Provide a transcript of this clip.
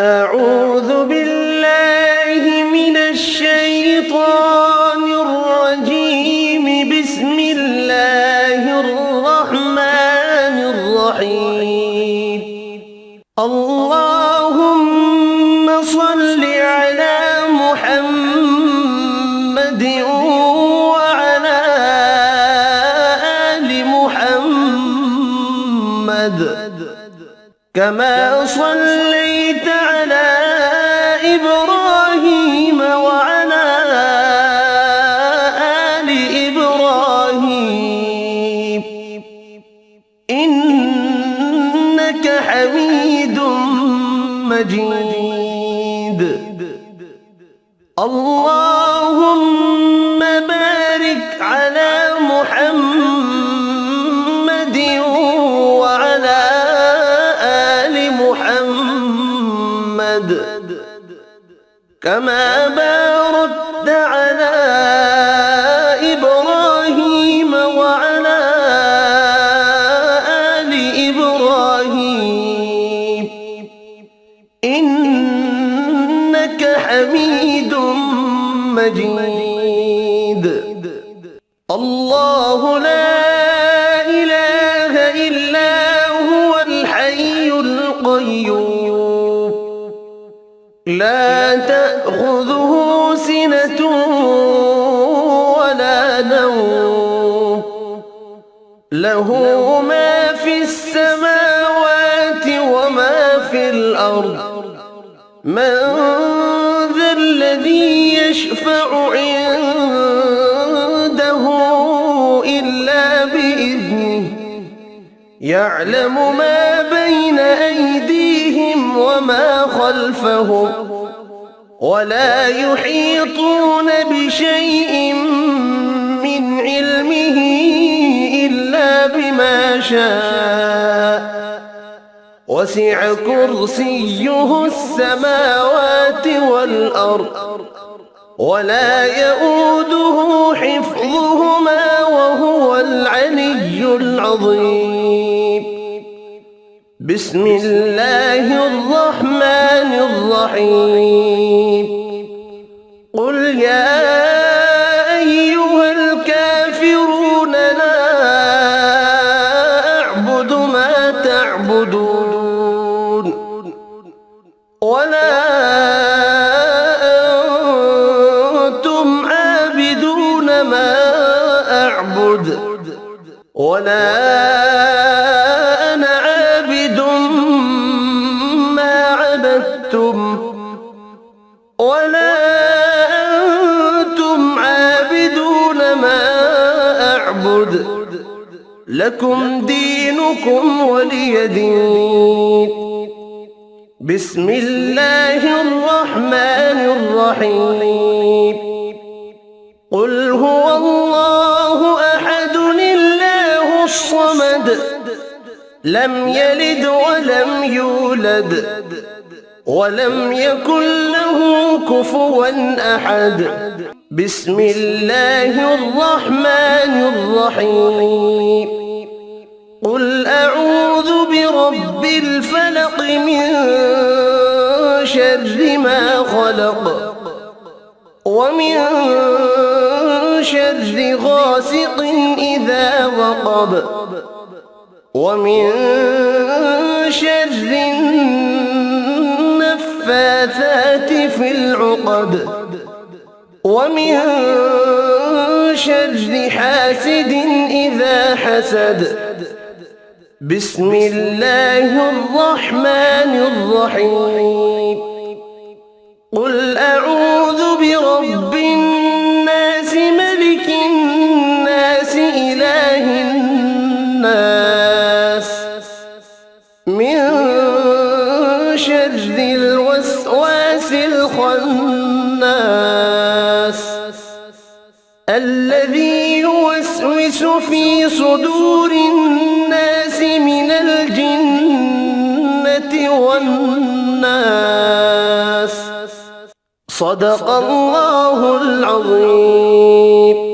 أعوذ بالله من الشيطان الرجيم. بسم الله الرحمن الرحيم. اللهم صل على محمد وعلى آل محمد كما صليت على إبراهيم وعلى آل إبراهيم إنك حميد مجيد. اللهم بارك على محمد وعلى آل محمد كما باركت على إبراهيم وعلى آل إبراهيم إنك حميد مجيد. الله لا إله إلا هو الحي القيوم لا تأخذه سنة ولا نوم له ما في السماوات وما في الأرض. من ذا الذي يشفع عنده إلا بإذنه يعلم ما بين أيديهم وما خلفهم ولا يحيطون بشيء من علمه إلا بما شاء. وسع كرسيه السماوات والأرض ولا يؤوده حفظهما وهو العلي العظيم. بسم الله الرحمن الرحيم. قل يا أيها الكافرون لا أعبد ما تعبدون ولا أنتم عابدون ما أعبد ولا أنا عابد ما عبدتم ولا أنتم عابدون ما أعبد لكم دينكم ولي دين. بسم الله الرحمن الرحيم. قل هو الله أحد الله الصمد لم يلد ولم يولد ولم يكن له كفوا أحد. بسم الله الرحمن الرحيم. قل أعوذ برب الفلق من شر ما خلق ومن شر غاسق إذا وقب ومن شر النفاثات في العقد ومن شر حاسد إذا حسد. بسم الله الرحمن الرحيم. قل أعوذ برب الناس ملك الناس إله الناس من شر الوسواس الخناس الذي يوسوس في صدور الناس من الجنة والناس. صدق الله العظيم.